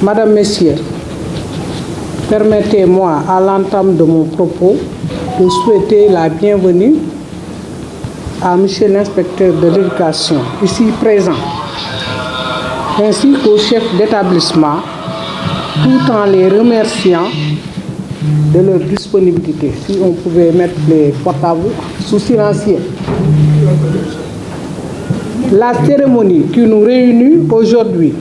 Madame, Messieurs, permettez-moi à l'entame de mon propos de souhaiter la bienvenue à Monsieur l'inspecteur de l'éducation ici présent, ainsi qu'au chef d'établissement, tout en les remerciant de leur disponibilité. Si on pouvait mettre les portables sous silencieux. La cérémonie qui nous réunit aujourd'hui,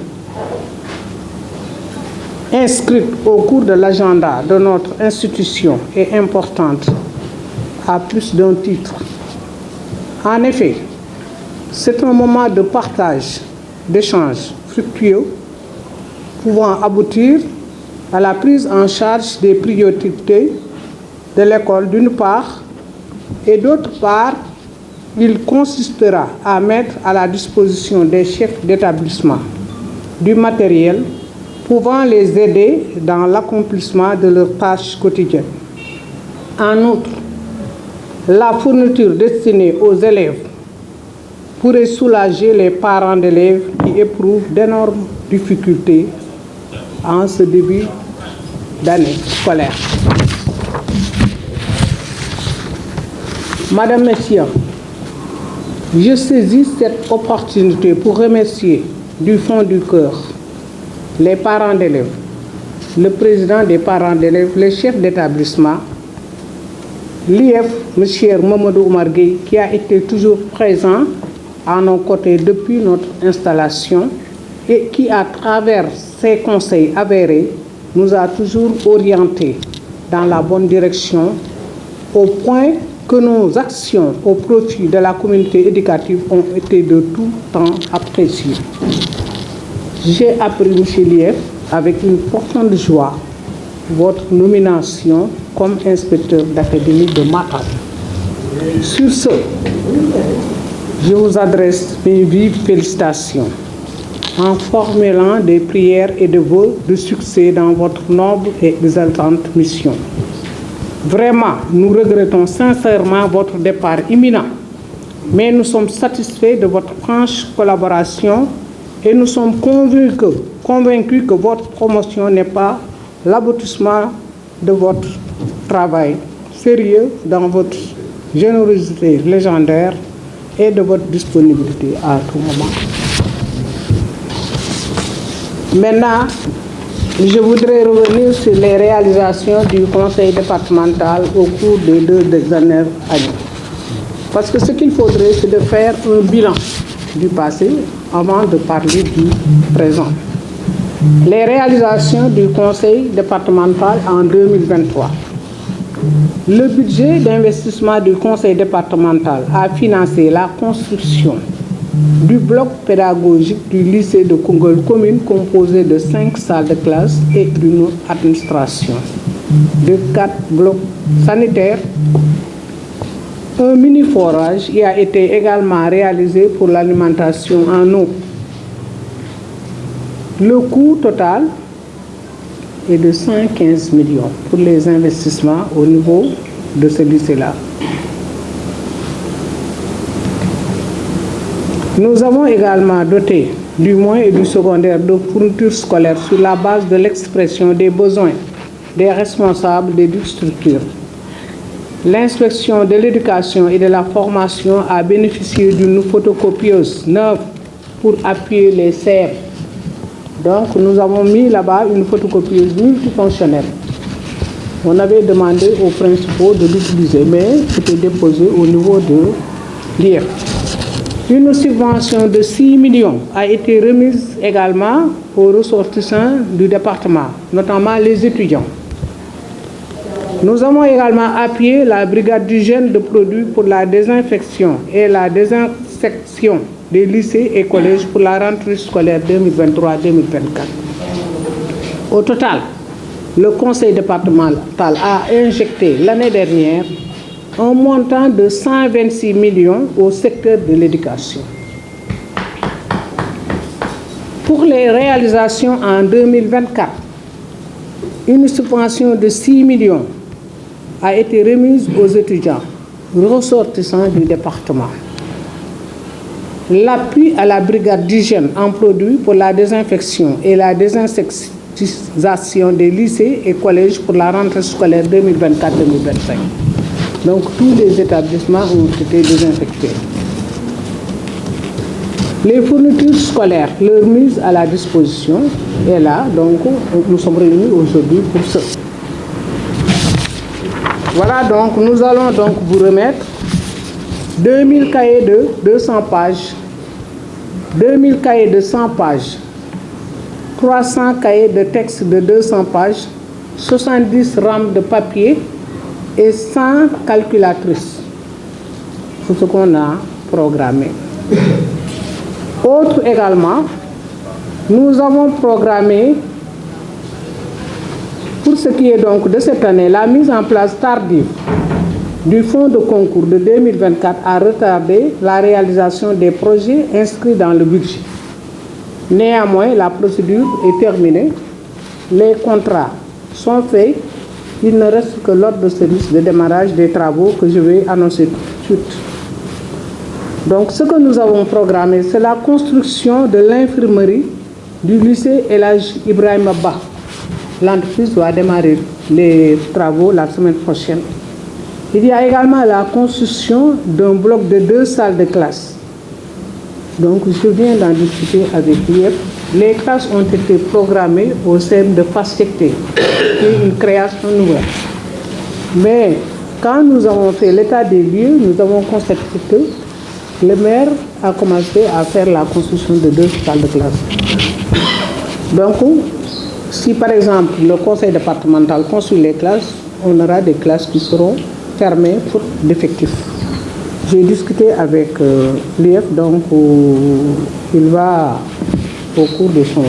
inscrite au cours de l'agenda de notre institution, est importante à plus d'un titre. En effet, c'est un moment de partage, d'échange fructueux, pouvant aboutir à la prise en charge des priorités de l'école d'une part, et d'autre part, il consistera à mettre à la disposition des chefs d'établissement du matériel pouvant les aider dans l'accomplissement de leurs tâches quotidiennes. En outre, la fourniture destinée aux élèves pourrait soulager les parents d'élèves qui éprouvent d'énormes difficultés en ce début d'année scolaire. Madame, Messieurs, je saisis cette opportunité pour remercier du fond du cœur les parents d'élèves, le président des parents d'élèves, les chefs d'établissement, l'IF, M. Mamadou Oumar Gueye, qui a été toujours présent à nos côtés depuis notre installation et qui, à travers ses conseils avérés, nous a toujours orientés dans la bonne direction, au point que nos actions au profit de la communauté éducative ont été de tout temps appréciées. J'ai appris, M. l'IF, avec une profonde joie, votre nomination comme inspecteur d'académie de Matam. Sur ce, je vous adresse mes vives félicitations en formulant des prières et des vœux de succès dans votre noble et exaltante mission. Vraiment, nous regrettons sincèrement votre départ imminent, mais nous sommes satisfaits de votre franche collaboration et nous sommes convaincus que votre promotion n'est pas l'aboutissement de votre travail sérieux, dans votre générosité légendaire et de votre disponibilité à tout moment. Maintenant, je voudrais revenir sur les réalisations du conseil départemental au cours des 2 dernières années. Parce que ce qu'il faudrait, c'est de faire un bilan du passé avant de parler du présent. Les réalisations du conseil départemental en 2023. Le budget d'investissement du conseil départemental a financé la construction du bloc pédagogique du lycée de Koungheul commune composé de 5 salles de classe et d'une administration, de 4 blocs sanitaires. Un mini-forage y a été également réalisé pour l'alimentation en eau. Le coût total est de 115 millions pour les investissements au niveau de ce lycée-là. Nous avons également doté du moyen et du secondaire de fournitures scolaires sur la base de l'expression des besoins des responsables des structures. L'inspection de l'éducation et de la formation a bénéficié d'une photocopieuse neuve pour appuyer les CR. Donc nous avons mis là-bas une photocopieuse multifonctionnelle. On avait demandé aux principaux de l'utiliser, mais c'était déposé au niveau de l'IF. Une subvention de 6 millions a été remise également aux ressortissants du département, notamment les étudiants. Nous avons également appuyé la brigade d'hygiène de produits pour la désinfection et la désinfection des lycées et collèges pour la rentrée scolaire 2023-2024. Au total, le conseil départemental a injecté l'année dernière un montant de 126 millions au secteur de l'éducation. Pour les réalisations en 2024, une subvention de 6 millions a été remise aux étudiants ressortissants du département. l'appui à la brigade d'hygiène en produits pour la désinfection et la désinsectisation des lycées et collèges pour la rentrée scolaire 2024-2025. Donc tous les établissements ont été désinfectés. Les fournitures scolaires, leur mise à la disposition est là, donc nous sommes réunis aujourd'hui pour ça. Voilà, donc nous allons donc vous remettre 2000 cahiers de 200 pages, 2000 cahiers de 100 pages, 300 cahiers de texte de 200 pages, 70 rames de papier et 100 calculatrices. C'est ce qu'on a programmé. Autre également, nous avons programmé, pour ce qui est donc de cette année, la mise en place tardive du fonds de concours de 2024 a retardé la réalisation des projets inscrits dans le budget. Néanmoins, la procédure est terminée, les contrats sont faits, il ne reste que l'ordre de service de démarrage des travaux que je vais annoncer tout de suite. Donc ce que nous avons programmé, c'est la construction de l'infirmerie du lycée El Hadj Ibrahima Ba. L'entreprise doit démarrer les travaux la semaine prochaine. Il y a également la construction d'un bloc de 2 salles de classe. Donc je viens d'en discuter avec l'IEF. Les classes ont été programmées au CEM de Fastekté, qui est une création nouvelle. Mais quand nous avons fait l'état des lieux, nous avons constaté que le maire a commencé à faire la construction de 2 salles de classe. Donc, si par exemple le conseil départemental construit les classes, on aura des classes qui seront fermées pour d'effectifs. J'ai discuté avec l'IEF, donc il va, au cours de son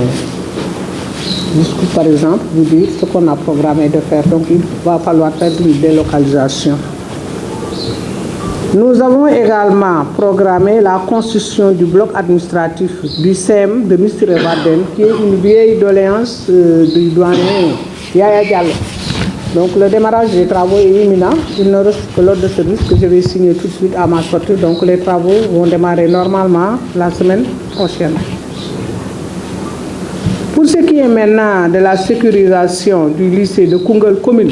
discours par exemple, vous dire ce qu'on a programmé de faire. Donc il va falloir faire une délocalisation. Nous avons également programmé la construction du bloc administratif du CEM de Mr. Evaden, qui est une vieille doléance du douanier Yaya Diallo. Donc le démarrage des travaux est imminent. Il ne reste que l'ordre de service que je vais signer tout de suite à ma sortie. Donc les travaux vont démarrer normalement la semaine prochaine. Pour ce qui est maintenant de la sécurisation du lycée de Koungheul commune,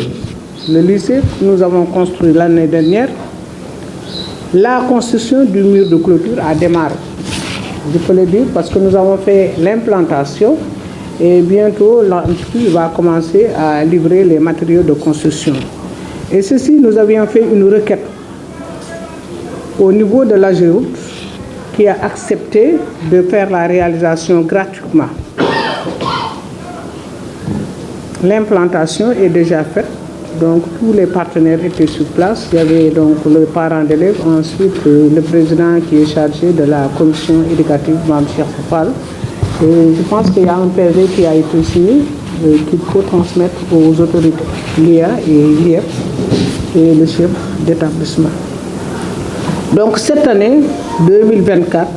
le lycée que nous avons construit l'année dernière, la construction du mur de clôture a démarré. Je peux le dire parce que nous avons fait l'implantation et bientôt l'entreprise va commencer à livrer les matériaux de construction. Et ceci, nous avions fait une requête au niveau de l'AGEROUTE qui a accepté de faire la réalisation gratuitement. L'implantation est déjà faite. Donc tous les partenaires étaient sur place. Il y avait donc le parent d'élève, ensuite le président qui est chargé de la commission éducative, Mme Cheikh Fall. Et je pense qu'il y a un PV qui a été signé, qu'il faut transmettre aux autorités, l'IA et l'IEF et le chef d'établissement. Donc cette année 2024,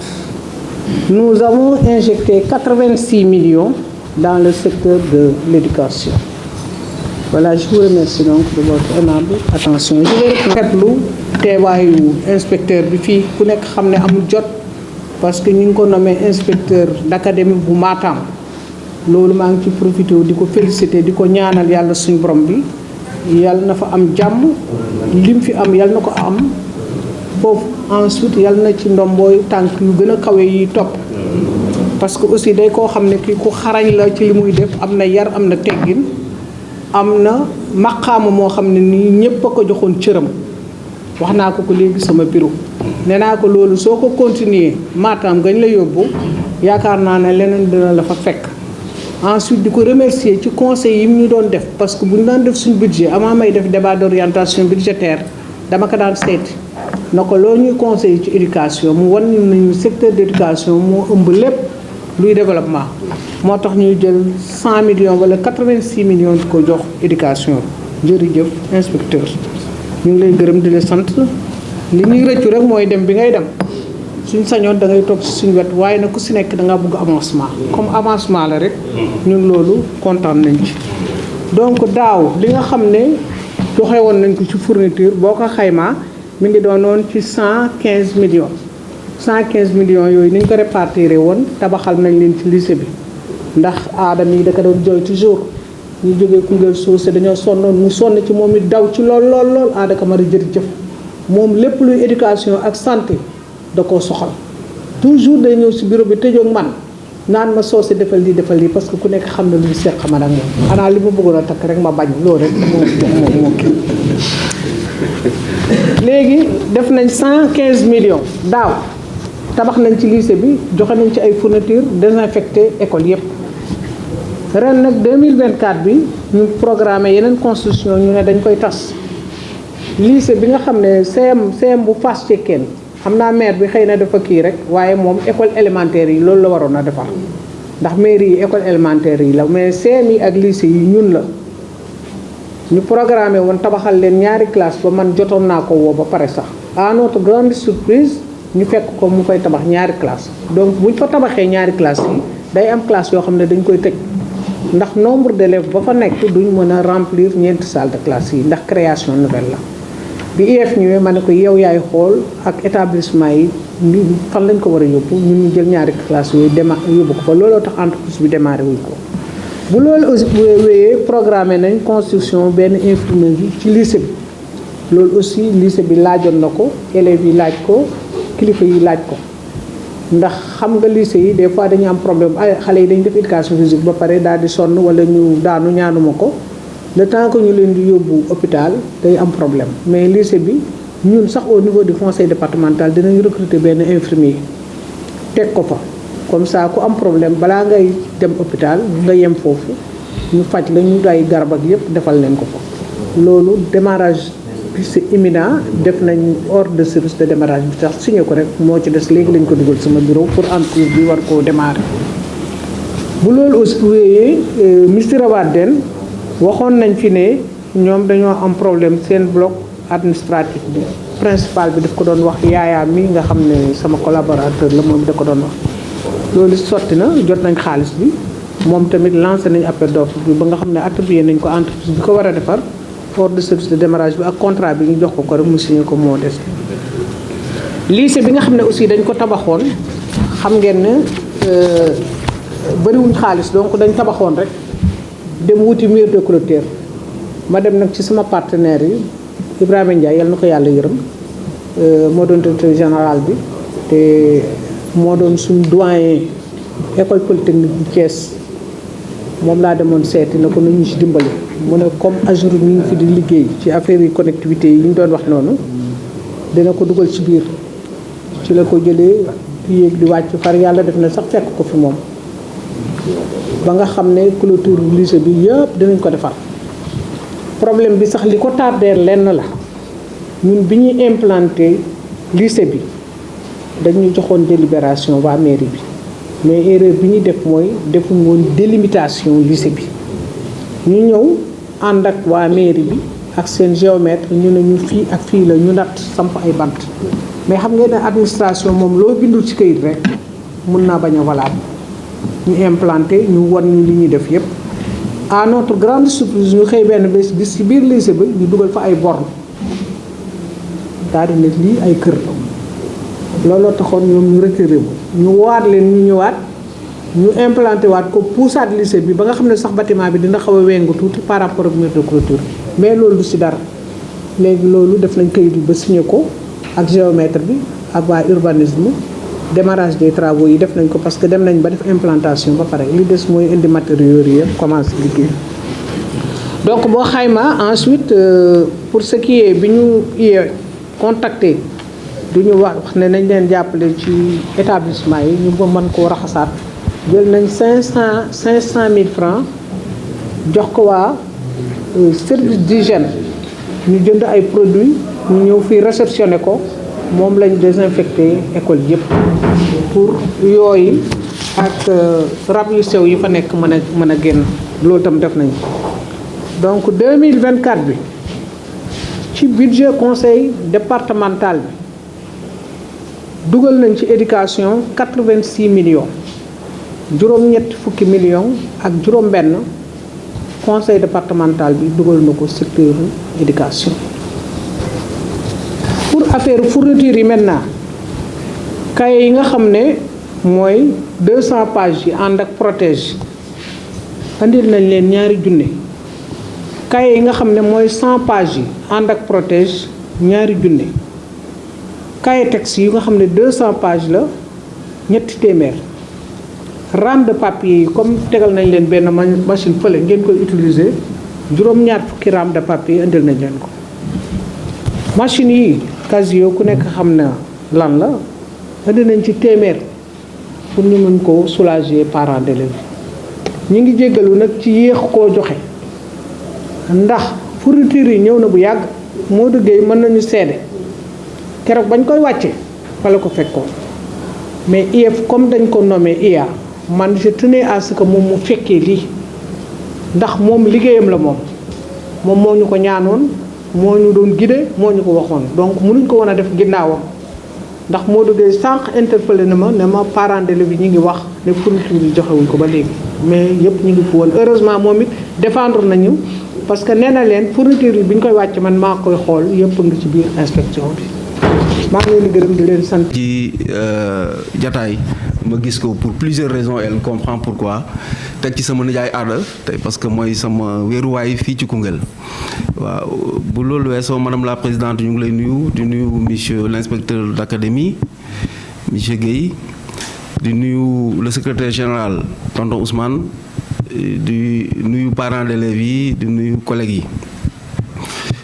nous avons injecté 86 millions dans le secteur de l'éducation. Voilà, je vous remercie donc de votre aimable attention. Je vais rafetlu teewaayu inspecteur bi fii ku nekk xam ne amul jot parce que ñu ngi ko nommé inspecteur d'académie bu Matam. Loolu maa ngi ci profité di ko féliciter di ko ñaanal yàlla suñu borom bi yàlla na fa am jàmm lim fi am yàlla na ko am foofu ensuite yàlla na ci ndombooy tànk yu gën a kawe yi topp. Parce que aussi day koo xam ne kii ku xarañ la ci li muy def am na yar am na teggin. am na maqaama moo xam ne nii ñëpp a ko joxoon cëram wax naa ko léegi sama bureau nee naa ko loolu soo ko continuer Matam gañ la yóbbu yaakaar naa ne leneen dina la fa fekk. Ensuite di ko remercier ci conseil yi mu ñu doon def parce que bu ñu daan def suñu budget avant may def débat d'orientation budgétaire dama ko daan seeti na ko loo ñuy conseil ci éducation mu wan nañu secteur d'éducation moo ëmb lépp luy développement. moo tax ñuy jël 100 millions wala 86 millions di ko jox éducation jërëjëf inspecteur ñu ngi lay gërëm di la sant li ñuy rëccu rek mooy dem bi ngay dem suñ sañoon da ngay toog si suñu wet waaye nag ku si nekk da nga bëgg avancement comme avancement la rek ñun loolu kontaan nañ ci. donc daaw li nga xam ne joxe woon nañ ko ci fourniture boo ko xaymaa mi ngi doonoon ci 115 millions 115 millions yooyu ni ñu ko répartir woon tabaxal nañ leen ci lycée bi ndax aadam yi da ko doon jooy toujours ñu jógee Koungheul suuse dañoo sonnoon mu sonn ci moom it daw ci lool Aada Camara jërëjëf moom lépp luy éducation ak santé da koo soxal toujours day ñëw si bureau bi tëjoog man naan ma soose defal lii parce que ku nekk xam na lu ñu seq man ak moom xanaa li ma bëggoon a takk rek ma bañ loolu rek moo kii léegi def nañ 115 millions daaw tabax nañ ci lycée bi joxe nañ ci ay fourniture désinfecté école yépp ren nag 2024 bi ñu programmé yeneen construction ñu ne dañ koy tas lycée bi nga xam ne CM bu Fass Cekkeen xam naa maire bi xëy na dafa kii rek waaye moom école élémentaire yi loolu la waroon a defar ndax mairie yi école élémentaire yi la mais CM yi ak lycée yi ñun la ñu programmé woon tabaxal leen ñaari classe ba man jotoon naa ko woo ba pare sax à notre grande surprise ñu fekk ko mu fay tabax ñaari classe donc buñ fa tabaxee ñaari classe yi day am classe yoo xam ne dañ koy tëj ndax nombre d'élèves ba fa nekk duñ mën a remplir ñeenti salle de classe yi ndax création nouvelle la bi IEF ñëwee ma ne ko yow yaay xool ak établissement yi fan lañ ko war a yóbbu ñun ñu jël ñaari classe yooyu yóbbu ko fa looloo tax entreprise bi démarré wuñ ko bu loolu aussi wéyee programmé nañ construction benn infirmerie ci lycée bi loolu aussi lycée bi laajoon na ko élèves yi laaj ko kilifa yi laaj ko ndax xam nga lycée yi des fois dañu am problème ay xale yi dañu def éducation physique ba pare daal di sonn wala ñu daanu ñaanuma ko le temps que ñu leen di yóbbu hôpital day am problème mais lycée bi ñun sax au niveau du conseil départemental dinañ recruter benn infirmier teg ko fa comme ça ku am problème balaa ngay dem hôpital nga yem foofu ñu faj la ñu ay garab ak yépp defal leen ko fa loolu démarrage bi c'est imminent def nañ ordre de service de démarrage bi tax signé ko rek moo ci des léegi lañ ko dugal sama bureau pour entreprise bi war koo démarrer bu loolu aussi wéyee ministre Wade waxoon nañ fi ne ñoom dañoo am problème seen bloc administratif bi principal bi daf ko doon wax yaayaa mi nga xam ne sama collaborateur la moom da ko doon wax loolu sotti na jot nañ xaalis bi moom tamit lancé nañ appel d'offre bi ba nga xam ne attribué nañ ko entreprise bi ko war a defar ordre de service de démarrage bi ak contrat bi ñu jox ko rek mu signé ko moo des lycée bi nga xam ne aussi dañ ko tabaxoon xam ngeen ne bëriwuñ xaalis donc dañ tabaxoon rek dem wuti mur de clôture ma dem nag ci sama partenaire yi Ibrahima Ndiaye yal na ko yàlla yërëm moo doon directeur général bi te moo doon suñ doyen école polytechnique bu Thiès moom laa demoon seeti na ko nañu ci dimbali mu ne comme AGEROUTE mi ngi fi di liggéey ci affaire yi connectivité yi ñu doon wax noonu dina ko dugal ci biir ci la ko jëlee yéeg di wàcc far yàlla def na sax fekk ko fi moom ba nga xam ne clôture lycée bi yëpp dinañ ko defar problème bi sax li ko tardeel lenn la ñun bi ñuy implanté lycée bi dañu joxoon délibération waa mairie bi mais erreur bi ñuy def mooy defuñ woon délimitation lycée bi ñu ñëw ànd ak waa mairie bi ak seen géomètre ñu ne ñu fii ak fii la ñu natt samp ay bant mais xam ngeen ne administration moom loo bindul ci kayit rek mun naa bañ a valable ñu implanté ñu won ñu li ñuy def yépp à notre grande surprise ñu xëy benn bés gis ci biir lycée bi ñu dugal fa ay borne daal di ne lii ay kër looloo taxoon ñoom ñu retiré bu ñu waat leen ñu ñëwaat ñu implanté waat ko puusaat lycée bi ba nga xam ne sax bâtiment bi dina xaw a wengu tuuti par rapport ak mur de clôture mais loolu du ci dara léegi loolu def nañ kayit bi ba signé ko ak géomètre bi ak waa urbanisme démarrage des travaux yi def nañ ko parce que dem nañ ba def implantation ba pare li des mooy indi matériaux yi yëpp commencé liggéey donc boo xayma ensuite pour ce qui est bi ñu contacté du ñu wax ne nañ leen jàppale ci établissement yi ñu ba mën koo raxasaat jël nañ 500 000 francs jox ko waa service d'hygiène ñu jënd ay produits ñu ñëw fii réceptionné ko moom lañ désinfecté école yëpp pour yooyu ak rab yu sew yi fa nekk mën a génn loolu tam def nañ donc 2024 bi ci budget conseil départemental bi dugal nañ ci éducation 86 millions juróom-ñetti fukki millions ak juróom-benn conseil départemental bi dugal na ko secteur éducation. pour affaire fourniture yi maintenant cahier yi nga xam ne mooy 200 pages yi ànd ak protège andil nañ leen ñaari junne. cahier yi nga xam ne mooy 100 pages yi ànd ak protège ñaari junne. cahier texte yi nga xam ne 200 pages la ñetti téeméer. rame de papier yi comme tegal nañ leen benn machine fële ngeen koy utiliser juróom-ñaar fukki rame de papier indil nañ leen ko. machine yi Casio ku nekk xam na lan la indi nañ ci téeméer pour ñu mën ko soulager parents d'élèves ñu ngi jéggalu nag ci yéex koo joxe ndax fourniture yi ñëw na bu yàgg moo duggee mën nañu seede keroog bañ koy wàcce fa la ko fekkoon mais IEF comme dañ ko nommé IA man je tenais à ce que moom mu fekkee lii ndax moom liggéeyam la moom moo ñu ko ñaanoon moo ñu doon guidé moo ñu ko waxoon donc mënuñ ko woon a def ginnaawam ndax moo duggee sànq interpellé na ma ne ma parents d'élèves yi ñu ngi wax ne fourniture yi joxewuñ ko ba léegi mais yëpp ñu ngi fi woon heureusement moom it défendre nañu parce que nee na leen fourniture yi bi ñu koy wàcc man maa koy xool yëpp ngi ci biir inspection bi maa ngi leen di gërëm di leen sant. ci jataay ma gis ko pour plusieurs raisons elle comprend pourquoi teg ci sama nijaay aada tey parce que mooy sama wéeruwaay fii ci Koungheul waaw bu loolu weesoo madame la présidente ñu ngi lay nuyu di nuyu monsieur l'inspecteur d'académie monsieur Guèye di nuyu le secrétaire général tonton Ousmane di nuyu parents d'élèves yi di nuyu collègues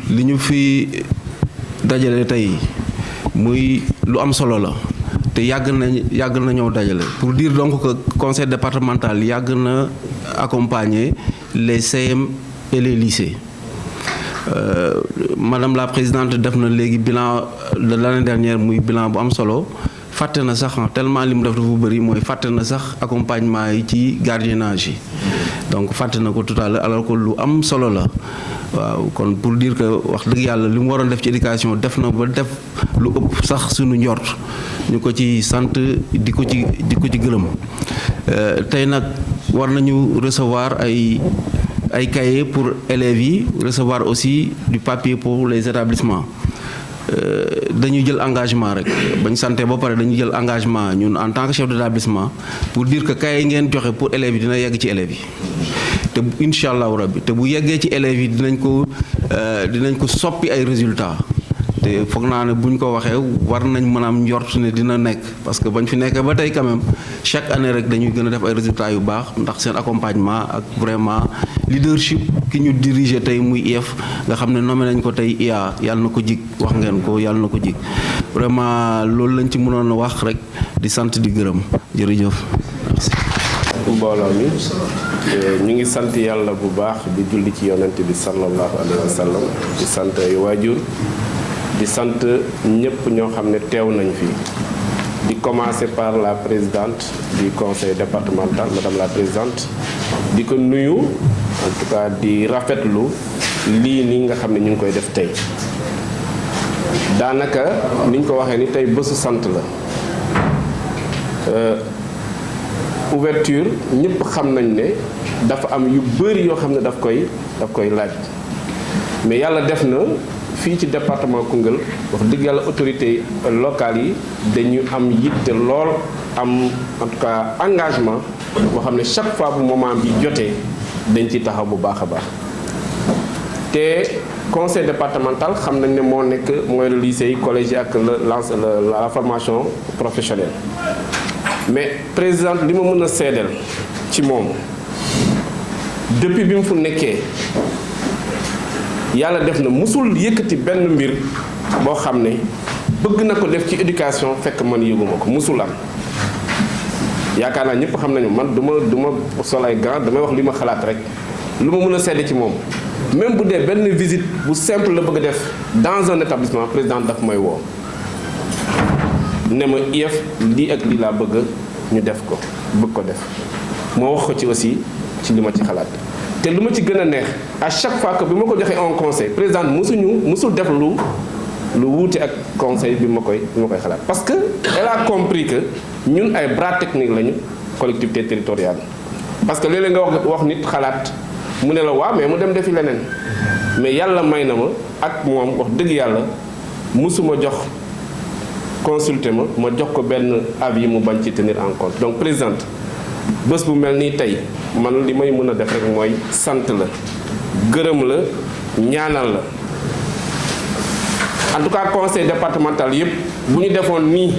yi li ñu fi dajale tey muy lu am solo la te yàgg na ñoo dajale pour dire donc que conseil départemental yàgg na accompagner les CM et les lycées madame la présidente def na léegi bilan de l'année dernière muy bilan bu am solo fàtte na sax tellement li mu def dafa bëri mooy fàtte na sax accompagnement yi ci gardiennage yi donc fàtte na ko tout à l'heure alors que lu am solo la waaw kon pour dire que wax dëgg yàlla li mu waroon def ci éducation def na ba def lu ëpp sax suñu njort ñu ko ci sant di ko ci gërëm tey nag war nañu recevoir ay cahiers pour élèves yi recevoir aussi du papier pour les établissements dañuy jël engagement rek bañ santé ba pare dañuy jël engagement ñun en tant que chef d'établissement pour dire que cahiers yi ngeen joxe pour élèves yi dina yegg ci élèves yi te incha allahu rabbi te bu yeggee ci élèves yi dinañ ko soppi ay résultats te foog naa ne buñ ko waxee war nañ mën a am njort ne dina nekk parce que bañ fi nekkee ba tey quand même chaque année rek dañuy gën a def ay résultats yu baax ndax seen accompagnement ak vraiment leadership ki ñu diriger tey muy IEF nga xam ne nommé nañ ko tey IA yàlla na ko jig wax ngeen ko yàlla na ko jig vraiment loolu lañ ci mënoon a wax rek di sant di gërëm jërëjëf merci. mbooloo mi ñu ngi sant yàlla bu baax di julli ci yonent bi sallallahu alayhi wa sallam di sant ay waajur di sant ñëpp ñoo xam ne teew nañ fi di commencer par la présidente du conseil départemental madame la présidente di ko nuyu en tout cas di rafetlu lii ni nga xam ne ñu ngi koy def tey daanaka niñ ko waxee ni tey bésu sant la ouverture ñëpp xam nañ ne dafa am yu bëri yoo xam ne daf koy laaj mais yàlla def na fii ci département Koungheul wax dëgg yàlla autorités locales yi dañu am yitte lool am en tout cas engagement boo xam ne chaque fois bu moment bi jotee dañ ci taxaw bu baax a baax te conseil départemental xam nañ ne moo nekk mooy le lycée yi collège yi ak la formation professionnelle mais président li ma mën a seedeel ci moom depuis bi mu fu nekkee yàlla def na musul yëkkati benn mbir boo xam ne bëgg na ko def ci éducation fekk man yëguma ko musul am yaakaar naa ñëpp xam nañu man du ma sol ay gants damay wax li ma xalaat rek lu ma mën a seede ci moom même bu dee benn visite bu simple la bëgg a def dans un établissement président daf may woo ne ma IEF lii ak lii laa bëgg ñu def ko bëgg ko def moo wax ko ci aussi ci li ma ci xalaat te lu ma ci gën a neex à chaque fois que bi ma ko joxee un conseil président musul def lu wuute ak conseil bi ma koy xalaat parce que elle a compris que ñun ay bras technique lañu collectivité territoriale parce que léeg-léeg nga wax nit xalaat mu ne la waaw mais mu dem defi leneen mais yàlla may na ma ak moom wax dëgg yàlla musuma jox consulter ma jox ko benn avis mu bañ ci tenir en compte. Donc présidente bés bu mel nii tey man li may mën a def rek mooy sant la gërëm la ñaanal la en tout cas conseil départemental yëpp bu ñu defoon nii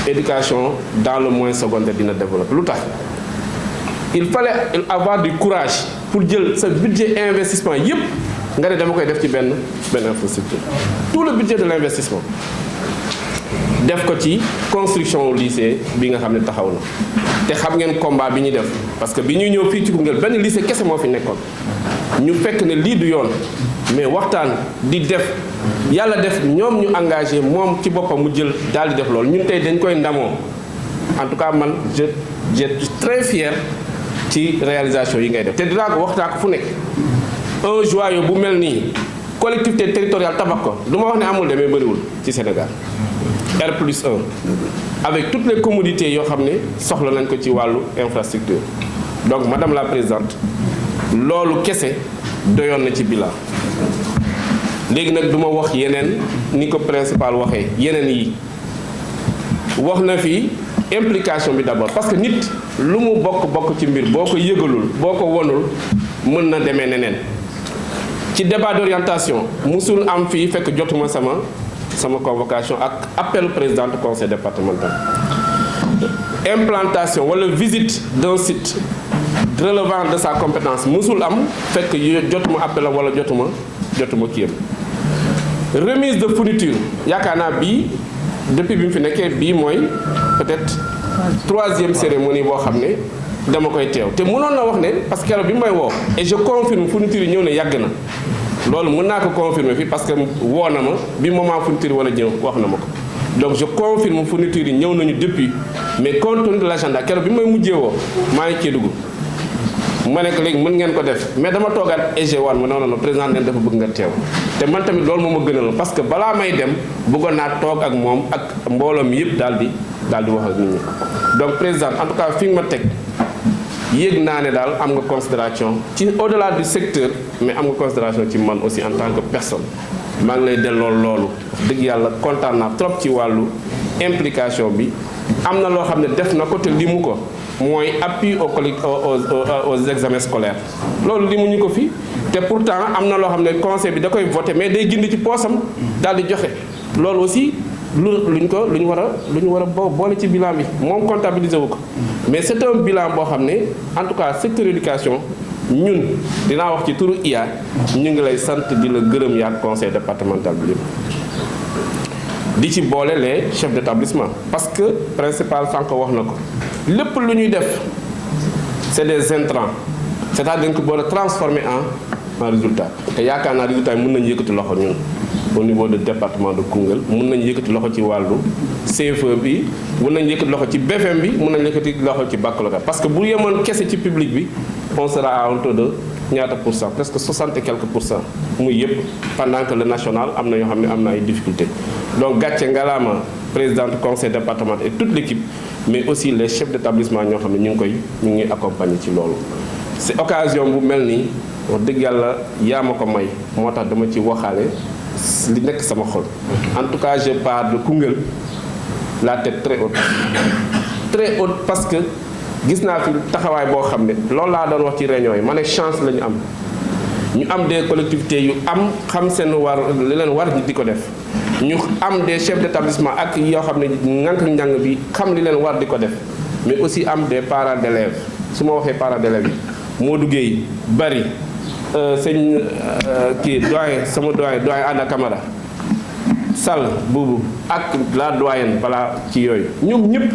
éducation dans le moyen secondaire dina développer. Lu tax il fallait avoir du courage pour jël sa budget investissement yëpp nga ne dama koy def ci benn infrastructure. Tout le budget de l'investissement def ko ci construction au lycée bi nga xam ne taxaw na te xam ngeen combat bi ñuy def parce que bi ñuy ñëw fii ci Koungheul benn lycée kese moo fi nekkoon ñu fekk ne lii du yoon mais waxtaan di def yàlla def ñoom ñu engagé moom ci boppam mu jël daal di def loolu ñun tey dañ koy ndamoo. En tout cas man je suis très fier ci réalisation yi ngay def te dinaa ko waxtaan ko fu nekk un joyau bu mel nii collectivité territoriale tabax ko du ma wax ne amul demee bëriwul ci Sénégal R+1 avec toutes les commodités yoo xam ne soxla nañ ko ci wàllu infrastructure. Donc madame la présidente loolu kese doyoon na ci bilan léegi nag du ma wax yeneen ni ko principal waxee yeneen yi wax na fi implication bi d'abord parce que nit lu mu bokk ci mbir boo ko yëgalul boo ko wonul mën na demee neneen ci débat d'orientation musul am fii fekk jotuma sama convocation ak appel président du conseil départemental. Implantation wala visite d'un site relevant de sa compétence musul am fekk jotuma appel wala jotuma kii am. Remise de fourniture yaakaar naa bii depuis bi mu fi nekkee bii mooy peut-être 3e cérémonie boo xam ne dama koy teew te mënoon na wax ne parce que keroog bi may woo et je confirme fourniture yi ñëw ne yàgg na loolu mën naa ko confirmer fii parce que woo na ma bi moment fourniture wala ñëw wax na ma ko donc je confirme fourniture yi ñëw nañu depuis mais compte tenu de l'agenda keroog bi may mujjee woo maa ngi Kédougou ma nekk léegi mën ngeen ko def mais dama toogaat EG waan ma non président neen dafa bëgg nga teew te man tamit loolu moo ma gënal parce que balaa may dem bëggoon naa toog ak moom ak mbooloo mi yëpp daal di wax ak nit ñi donc président en tout cas fi nga ma teg yéeg naa ne daal am nga considération ci au-delà du secteur mais am nga considération ci man aussi en tant que personne maa ngi lay delloo loolu wax dëgg yàlla kontaan naa trop ci wàllu implication bi am na loo xam ne def na ko te limu ko mooy appui aux examens scolaires loolu limuñu ko fi te pourtant am na loo xam ne conseil bi da koy voté mais day gindi ci poosam daal di joxe loolu aussi lu ñu war a boole ci bilan bi moom comptabiliser wu ko mais c'est un bilan boo xam ne en tout cas secteur éducation ñun dinaa wax ci turu IA ñu ngi lay sant di la gërëm yaak conseil départemental bi yëpp di ci boole les chefs d'établissement parce que principal sànq wax na ko lépp lu ñuy def c'est des intrants c'est-à-dire dañ ko boole transformer en résultat te yaakaar naa résultat yi mën nañu yëkkati loxo ñun au niveau du département de Koungheul mën nañu yëkkati loxo ci wàllu CFE bi mën nañu yëkkati loxo ci BFM bi mën nañu yëkkati loxo ci baccalauréat parce que bu yemoon kese ci public bi on sera à un taux de ñaata pour cent presque 60 et quelques pour cent muy yëpp pendant que le national am na yoo xam ne am na ay difficultés donc gàcce ngalaama président du conseil départemental et toute l'équipe mais aussi les chefs d'établissement ñoo xam ne ñu ngi accompagner ci loolu c'est occasion bu mel nii wax dëgg yàlla yaa ma ko may moo tax dama ci waxaale li nekk sama xol en tout cas je pars de Koungheul la tête très haute parce que gis naa fi taxawaay boo xam ne loolu laa doon wax ci réunion yi ma ne chance la ñu am des collectivités yu am xam seen war li leen war di ko def ñu am des chefs d'établissement ak yoo xam ne ngànk njàng bi xam li leen war di ko def mais aussi am des parents d'élèves su ma waxee parents d'élèves yi moo duggee bari sëñ kii sama doyen Anna Camara Sall buubu ak la doyenne balaa ci yooyu ñoom ñëpp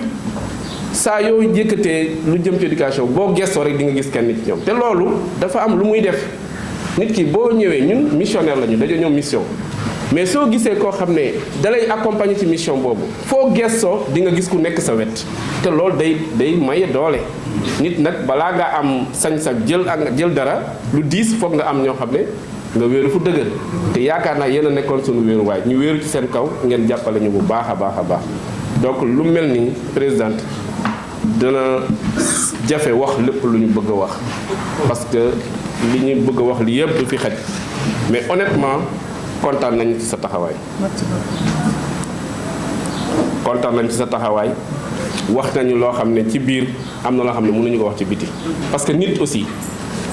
saa yoo yëkkatee lu jëm ci éducation boo gestoo rek di nga gis kenn ci ñoom te loolu dafa am lu muy def nit ki boo ñëwee ñun missionnaire lañu dañoo ñëw mission mais soo gisee koo xam ne dalay accompagner ci mission boobu foo gestoo di nga gis ku nekk sa wet te loolu day maye doole nit nag balaa nga am sañ-sañ jël dara lu diis foog nga am ñoo xam ne nga wéeru fu dëgër te yaakaar naa yéen a nekkoon sunu wéeruwaay ñu wéeru ci seen kaw ngeen jàppale ñu bu baax a baax donc lu mel ni présidente dana jafe wax lépp lu ñu bëgg a wax parce que li ñu bëgg a wax li yëpp du fi xaj mais honnêtement kontaan nañu ci sa taxawaay. kontaan nañu ci sa taxawaay wax nañu loo xam ne ci biir am na loo xam ne mënuñu ko wax ci biti. parce que nit aussi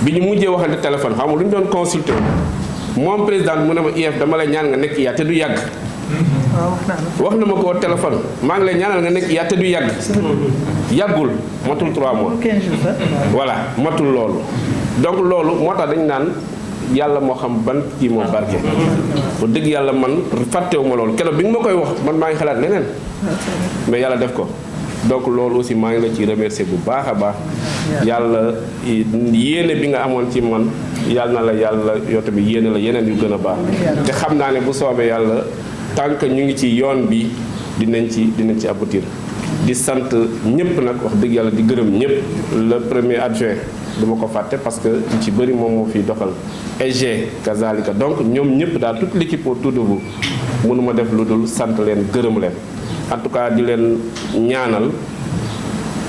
bi ñu mujjee waxante téléphone xam nga lu ñu doon consulté moom président mu ne ma IEF dama lay ñaan nga nekk IA te du yàgg. wax na ma ko téléphone maa ngi lay ñaanal nga nekk IA te du yàgg. yàggul matul 3 mois. voilà matul loolu. donc loolu moo tax dañu naan yàlla moo xam ban kii moo barke. bu dëgg yàlla man fàttewu ma loolu keroog bi nga ma koy wax man maa ngi xalaat leneen. mais yàlla def ko. donc loolu aussi maa ngi la ci remercier bu baax a baax. yàlla yéene bi nga amoon ci man yàlla na la yàlla yow tamit yéene la yeneen yu gën a baax. te xam naa ne bu soobee yàlla tant que ñu ngi ci yoon bi dinañ ci aboutir. di sant ñëpp nag wax dëgg yàlla di gërëm ñëpp le premier adjoint duma ko fàtte parce que ci bëri moom moo fiy doxal EG kazalika donc ñoom ñëpp daal toute l'équipe autour de vous mënuma def lu dul sant leen gërëm leen en tout cas di leen ñaanal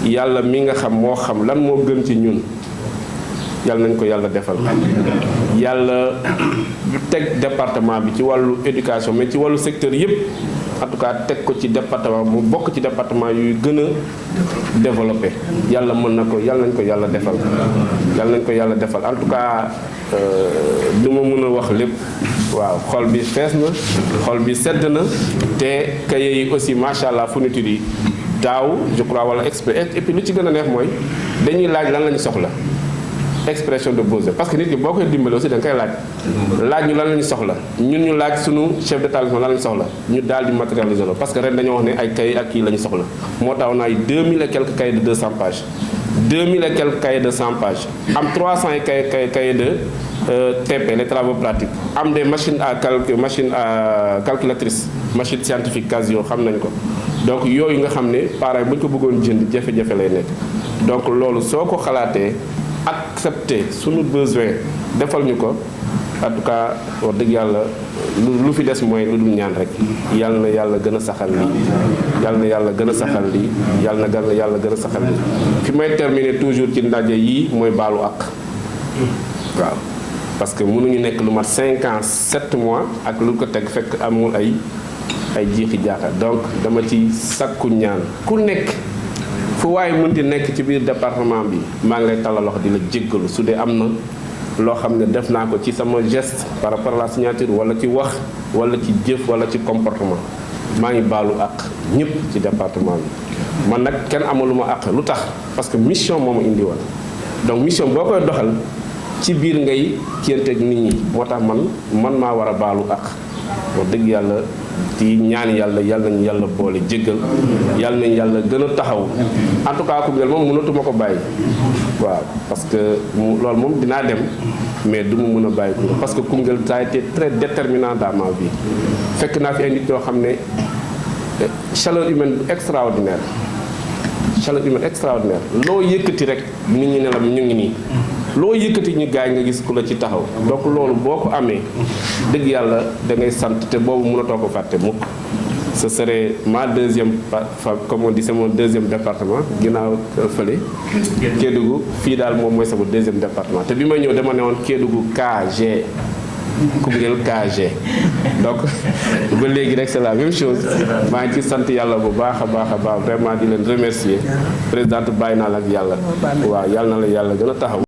yàlla mi nga xam moo xam lan moo gën ci ñun yàlla nañ ko yàlla defal yàlla teg département bi ci wàllu éducation mais ci wàllu secteur yëpp en tout cas teg ko ci département mu bokk ci département yuy gën a développé yàlla mën na ko yàlla nañ ko yàlla defal en tout cas du ma mën a wax lépp waaw xol bi fees na xol bi sedd na te cahier yi aussi macha allah fourniture yi daaw je crois wala expert et puis lu ci gën a neex mooy dañuy laaj lan lañu soxla expression de besoin parce que nit ki boo koy dimbale aussi da nga koy laaj ñu lan la ñu soxla ñun ñu laaj sunu chef d'établissement lan la ñu soxla ñu daal di matérialiser la parce que ren dañoo wax ne ay cahiers ak kii la ñu soxla moo tax on a eu 2000 et quelques cahiers de 200 pages 2000 et quelques cahiers de 100 pages am 300 et cahiers de TP les travaux pratiques am des machines à calculatrices machine scientifique Casio xam nañ ko donc yooyu nga xam ne pareil bu ñu ko bëggoon jënd jafe-jafe lay nekk donc loolu soo ko xalaatee accepter sunu besoin defal ñu ko en tout cas wax dëgg yàlla lu fi des mooy lu dul ñaan rek yàlla na yàlla gën a saxal lii yàlla na yàlla gën a saxal lii yàlla na yàlla gën a saxal lii fi may terminer toujours ci ndaje yii mooy baalu àq waaw parce que mënuñu nekk lu mat 5 ans 7 mois ak lu ko teg fekk amul ay jiixi jaaxa donc dama ci sakku ñaan ku nekk fu waaye mënti nekk ci biir département bi maa ngi lay talal loxo di la jéggalu su dee am na loo xam ne def naa ko ci sama geste par rapport à la signature wala ci wax wala ci jëf wala ci comportement maa ngi baalu àq ñëpp ci département bi man nag kenn amaluma àq lu tax parce que mission moo ma indi woon donc mission boo koy doxal ci biir ngay kéenteeg nit ñi moo tax man maa war a baalu àq wax dëgg yàlla ci ñaan yàlla nañu yàlla boole jéggal yàlla nañu yàlla gën a taxaw en tout cas Koungheul moom mënatuma ko bàyyi waaw parce que loolu moom dinaa dem mais du mu mën a bàyyi Koungheul parce que Koungheul ça a été très déterminant dans ma vie fekk naa fi ay nit ñoo xam ne chaleur humaine extraordinaire loo yëkkati rek nit ñi ne la ñu ngi nii loo yëkkati ñu gaañ nga gis ku la ci taxaw donc loolu boo ko amee dëgg yàlla da ngay sant te boobu mënatoo ko fàtte mukk ce serait ma deuxième comme on dit c'est mon deuxième département ginnaaw fële Kédougou fii daal moom mooy sama deuxième département te bi may ñëw dama ne woon Kédougou KG Koungheul KG donc ba léegi rek c'est la même chose maa ngi ci sant yàlla bu baax a baax vraiment di leen remercier présidente bàyyi naa la ak yàlla waaw yàlla na la yàlla gën a taxaw